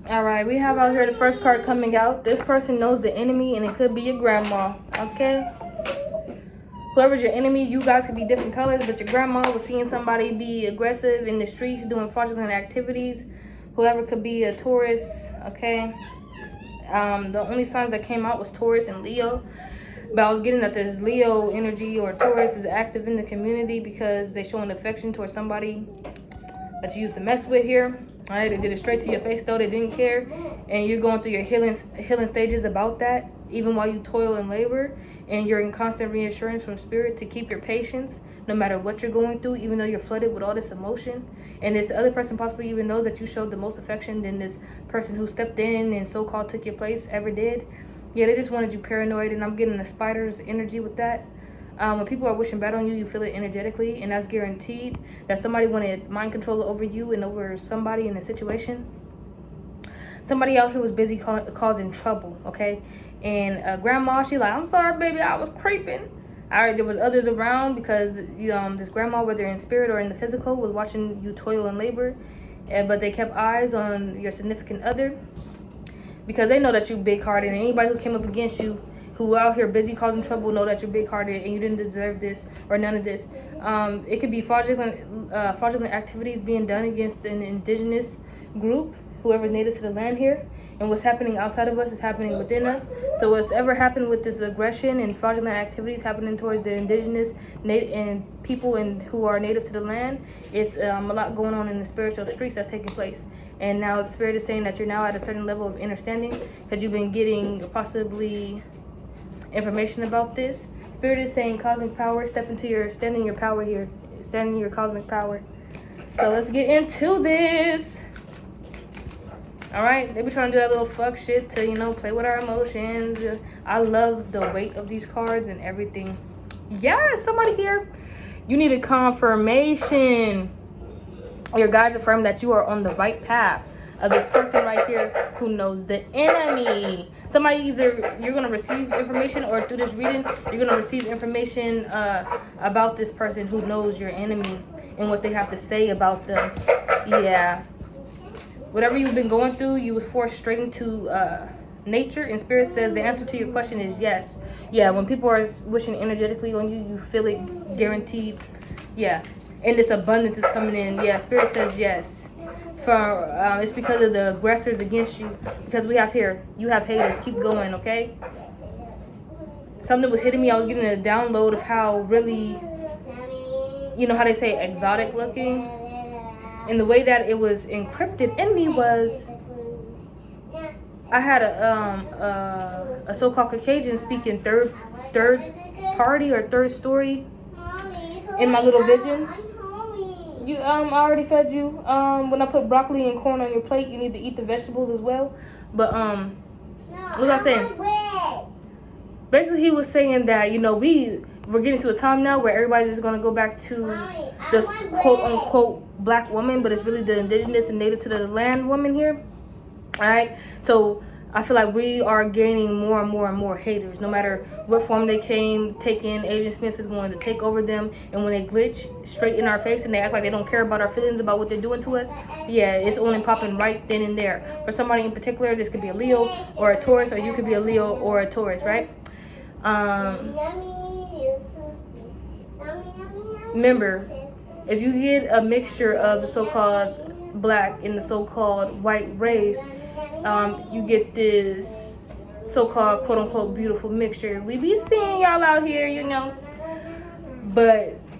All right, we have out here the first card coming out. This person knows the enemy, and it could be your grandma. Okay. Whoever's your enemy, you guys could be different colors, but your grandma was seeing somebody be aggressive in the streets, doing fraudulent activities. Whoever could be a Taurus, okay? The only signs that came out was Taurus and Leo. But I was getting that this Leo energy or Taurus is active in the community because they're showing affection towards somebody that you used to mess with here. All right, they did it straight to your face though. They didn't care. And you're going through your healing stages about that, even while you toil and labor. And you're in constant reassurance from spirit to keep your patience no matter what you're going through, even though you're flooded with all this emotion. And this other person possibly even knows that you showed the most affection than this person who stepped in and so-called took your place ever did. Yeah, they just wanted you paranoid, and I'm getting the spider's energy with that. When people are wishing bad on you, you feel it energetically, and that's guaranteed that somebody wanted mind control over you and over somebody in a situation. Somebody out here was busy causing trouble, okay? And grandma, she like, I'm sorry, baby, I was creeping. All right, there was others around because this grandma, whether in spirit or in the physical, was watching you toil and labor, but they kept eyes on your significant other because they know that you big-hearted, and anybody who came up against you who out here busy causing trouble know that you're big-hearted and you didn't deserve this or none of this. It could be fraudulent activities being done against an indigenous group, whoever's native to the land here. And what's happening outside of us is happening within us. So what's ever happened with this aggression and fraudulent activities happening towards the indigenous and people who are native to the land, it's a lot going on in the spiritual streets that's taking place. And now the spirit is saying that you're now at a certain level of understanding because you've been getting possibly information about this. Spirit is saying cosmic power, stand in your power here, stand in your cosmic power. So let's get into this. All right, they be trying to do that little fuck shit to, play with our emotions. I love the weight of these cards and everything. Yeah, somebody here, you need a confirmation. Your guides affirm that you are on the right path of this person right here who knows the enemy. Somebody, either you're going to receive information, or through this reading, you're going to receive information about this person who knows your enemy and what they have to say about them. Yeah. Whatever you've been going through, you was forced straight into nature, and spirit says the answer to your question is yes. Yeah, when people are wishing energetically on you, you feel it guaranteed. Yeah. And this abundance is coming in. Yeah, spirit says yes. It's because of the aggressors against you. Because we have here, you have haters. Keep going, okay? Something was hitting me. I was getting a download of how really, how they say exotic looking. And the way that it was encrypted in me was, I had a so-called Caucasian speaking third party or third story in my little vision. I already fed you. When I put broccoli and corn on your plate, you need to eat the vegetables as well. But what was I saying? Basically, he was saying that we're getting to a time now where everybody's just gonna go back to this quote unquote black woman, but it's really the indigenous and native to the land woman here. All right, so I feel like we are gaining more and more and more haters. No matter what form they take in, Agent Smith is going to take over them. And when they glitch straight in our face and they act like they don't care about our feelings about what they're doing to us, yeah, it's only popping right then and there. For somebody in particular, this could be a Leo or a Taurus, or you could be a Leo or a Taurus, right? Remember, if you get a mixture of the so-called black and the so-called white race, you get this so-called quote-unquote beautiful mixture. We be seeing y'all out here, and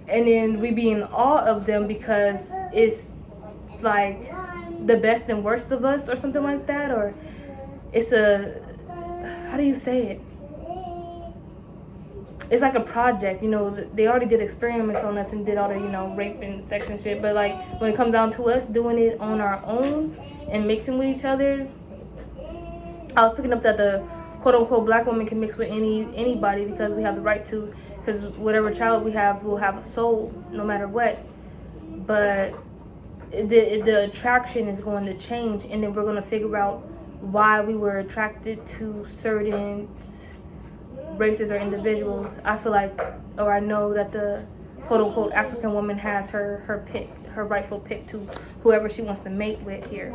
then we be in awe of them because it's like the best and worst of us or something like that, or it's how do you say it? It's like a project, they already did experiments on us and did all the, rape and sex and shit, but like when it comes down to us doing it on our own and mixing with each other's, I was picking up that the quote-unquote black woman can mix with anybody because we have the right to, because whatever child we have will have a soul no matter what. But the attraction is going to change, and then we're going to figure out why we were attracted to certain races or individuals. I feel like, or I know that the quote-unquote African woman has her pick, her rightful pick to whoever she wants to mate with here.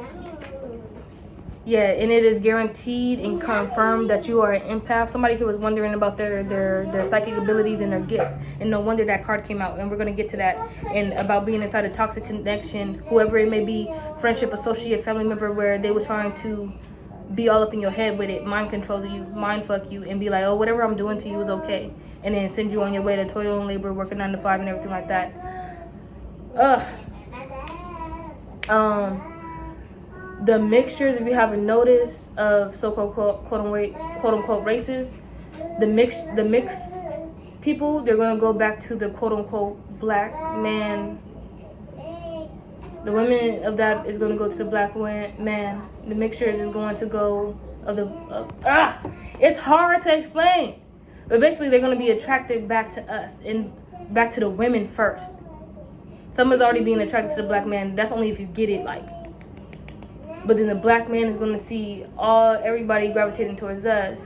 Yeah, and it is guaranteed and confirmed that you are an empath. Somebody here was wondering about their psychic abilities and their gifts, and no wonder that card came out. And we're gonna get to that, and about being inside a toxic connection, whoever it may be, friendship, associate, family member, where they were trying to be all up in your head with it, mind control you, mind fuck you, and be like, oh, whatever I'm doing to you is okay, and then send you on your way to toil and labor, working 9 to 5 and everything like that. The mixtures, if you haven't noticed, of so-called quote unquote races, the mixed people, they're gonna go back to the quote unquote black man. The women of that is gonna go to the black man. The mixtures is going to go of the it's hard to explain, but basically they're gonna be attracted back to us and back to the women first. Someone's already being attracted to the black man. That's only if you get it, like. But then the black man is gonna see everybody gravitating towards us,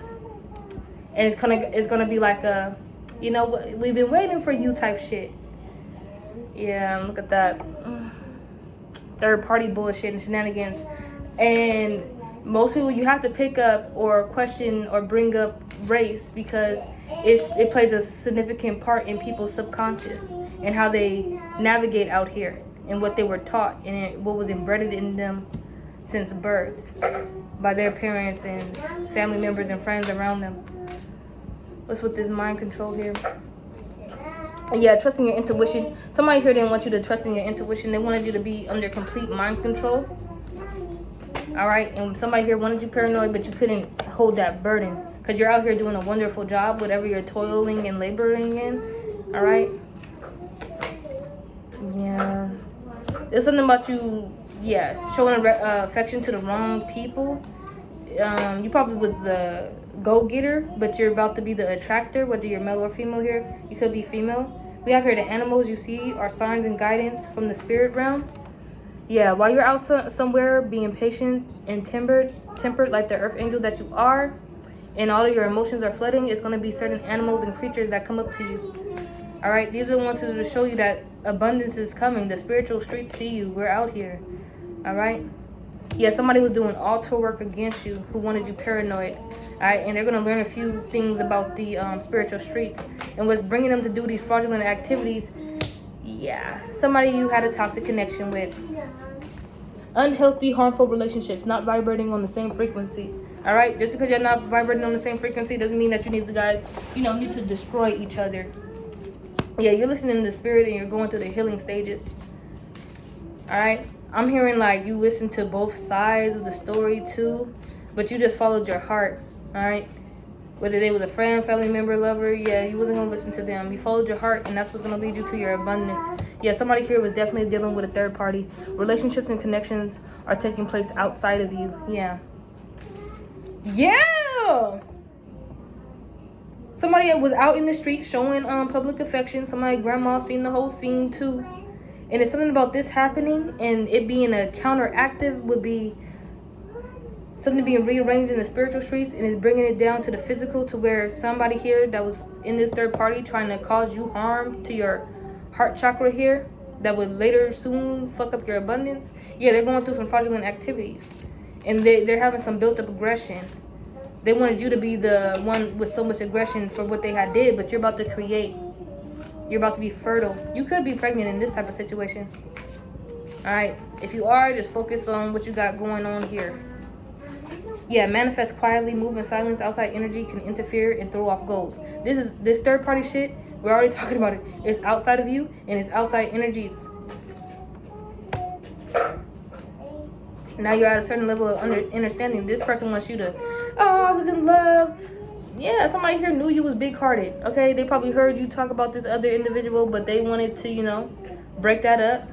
and it's gonna be like a, you know, we've been waiting for you type shit. Yeah, look at that. Third party bullshit and shenanigans. And most people, you have to pick up or question or bring up race because it plays a significant part in people's subconscious and how they navigate out here and what they were taught and what was embedded in them since birth by their parents and family members and friends around them. What's with this mind control here? Yeah, trusting your intuition. Somebody here didn't want you to trust in your intuition. They wanted you to be under complete mind control. All right, and somebody here wanted you paranoid, but you couldn't hold that burden because you're out here doing a wonderful job, whatever you're toiling and laboring in. All right. Yeah, there's something about you. Yeah, showing affection to the wrong people. You probably was the go-getter, but you're about to be the attractor, whether you're male or female here. You could be female. We have here the animals you see are signs and guidance from the spirit realm. Yeah, while you're out somewhere being patient and tempered like the earth angel that you are, and all of your emotions are flooding, it's going to be certain animals and creatures that come up to you. All right, these are the ones who to show you that abundance is coming. The spiritual streets see you. We're out here. All right. Yeah, somebody was doing altar work against you who wanted you paranoid. All right, and they're going to learn a few things about the spiritual streets and what's bringing them to do these fraudulent activities. Yeah, somebody you had a toxic connection with. Unhealthy, harmful relationships, not vibrating on the same frequency. All right, just because you're not vibrating on the same frequency doesn't mean that you need need to destroy each other. Yeah, you're listening to the spirit and you're going through the healing stages. All right. I'm hearing like you listened to both sides of the story too, but you just followed your heart, all right? Whether they was a friend, family member, lover, yeah, you wasn't going to listen to them. You followed your heart, and that's what's going to lead you to your abundance. Yeah, somebody here was definitely dealing with a third party. Relationships and connections are taking place outside of you. Yeah. Yeah! Somebody that was out in the street showing public affection. Somebody, grandma, seen the whole scene too. And it's something about this happening and it being a counteractive would be something being rearranged in the spiritual streets and is bringing it down to the physical to where somebody here that was in this third party trying to cause you harm to your heart chakra here that would later soon fuck up your abundance. Yeah, they're going through some fraudulent activities and they're having some built up aggression. They wanted you to be the one with so much aggression for what they had did, but you're about to create. You're about to be fertile. You could be pregnant in this type of situation. All right. If you are, just focus on what you got going on here. Yeah, manifest quietly, move in silence. Outside energy can interfere and throw off goals. This third party shit. We're already talking about it. It's outside of you and it's outside energies. Now you're at a certain level of understanding. This person wants you to, oh, I was in love. Yeah, somebody here knew you was big-hearted, okay? They probably heard you talk about this other individual, but they wanted to, break that up.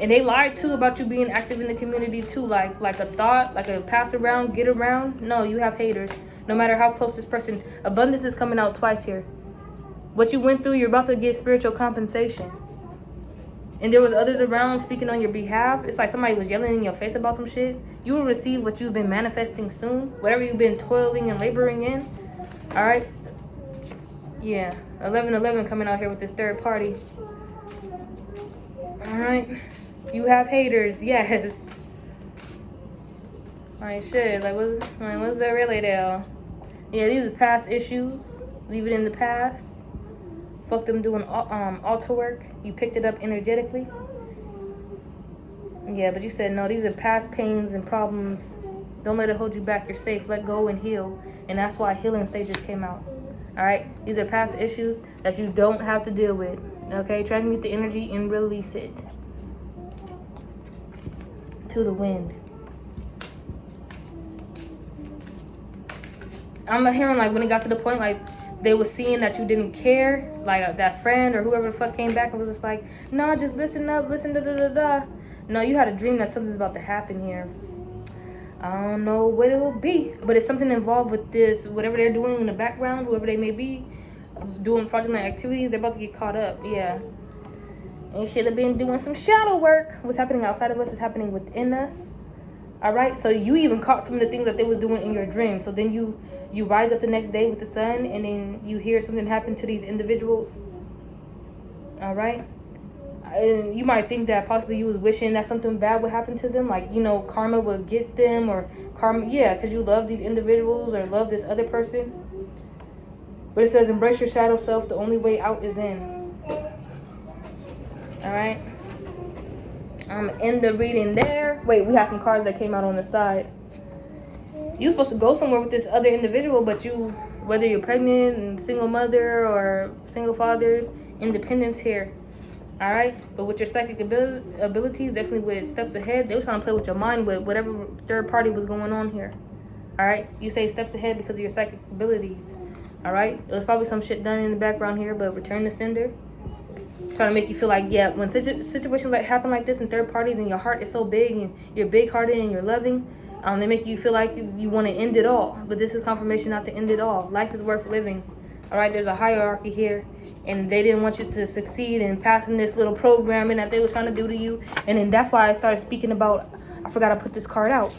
And they lied, too, about you being active in the community, too. Like a thought, like a pass around, get around. No, you have haters. No matter how close this person. Abundance is coming out twice here. What you went through, you're about to get spiritual compensation. And there was others around speaking on your behalf. It's like somebody was yelling in your face about some shit. You will receive what you've been manifesting soon. Whatever you've been toiling and laboring in. All right? Yeah. 11-11 coming out here with this third party. All right? You have haters. Yes. Like shit. Like what's that really deal? Yeah, these is past issues. Leave it in the past. Fuck them doing altar work. You picked it up energetically. Yeah, but you said no. These are past pains and problems. Don't let it hold you back. You're safe. Let go and heal. And that's why healing stages came out. All right. These are past issues that you don't have to deal with. Okay. Transmute the energy and release it to the wind. I'm hearing like when it got to the point like they were seeing that you didn't care. It's like that friend or whoever the fuck came back and was just like, no, just listen up, listen da da da da. No, you had a dream that something's about to happen here. I don't know what it will be, but it's something involved with this, whatever they're doing in the background, whoever they may be, doing fraudulent activities, they're about to get caught up, yeah. And should have been doing some shadow work. What's happening outside of us is happening within us. All right, so you even caught some of the things that they were doing in your dream. So then you rise up the next day with the sun, and then you hear something happen to these individuals. All right, and you might think that possibly you was wishing that something bad would happen to them, like, you know, karma would get them, or karma, yeah, because you love these individuals or love this other person. But it says embrace your shadow self. The only way out is in. All right. I'm in the reading there. Wait, we have some cards that came out on the side. You're supposed to go somewhere with this other individual, but you, whether you're pregnant and single mother or single father, independence here. All right, but with your psychic abilities, definitely with steps ahead, they were trying to play with your mind with whatever third party was going on here. All right, you say steps ahead because of your psychic abilities. All right, it was probably some shit done in the background here, but return to sender. Trying to make you feel like, yeah, when situations like happen like this in third parties and your heart is so big and you're big hearted and you're loving, they make you feel like you want to end it all. But this is confirmation not to end it all. Life is worth living. All right, there's a hierarchy here, and they didn't want you to succeed in passing this little programming that they were trying to do to you. And then that's why I started speaking about, I forgot to put this card out,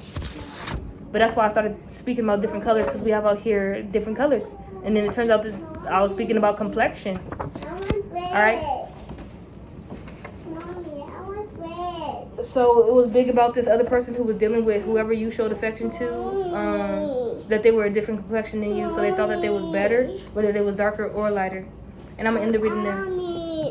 but that's why I started speaking about different colors, because we have out here different colors. And then it turns out that I was speaking about complexion. All right. So it was big about this other person who was dealing with whoever you showed affection to, that they were a different complexion than you, so they thought that they was better, whether they was darker or lighter. And I'm gonna end the reading there.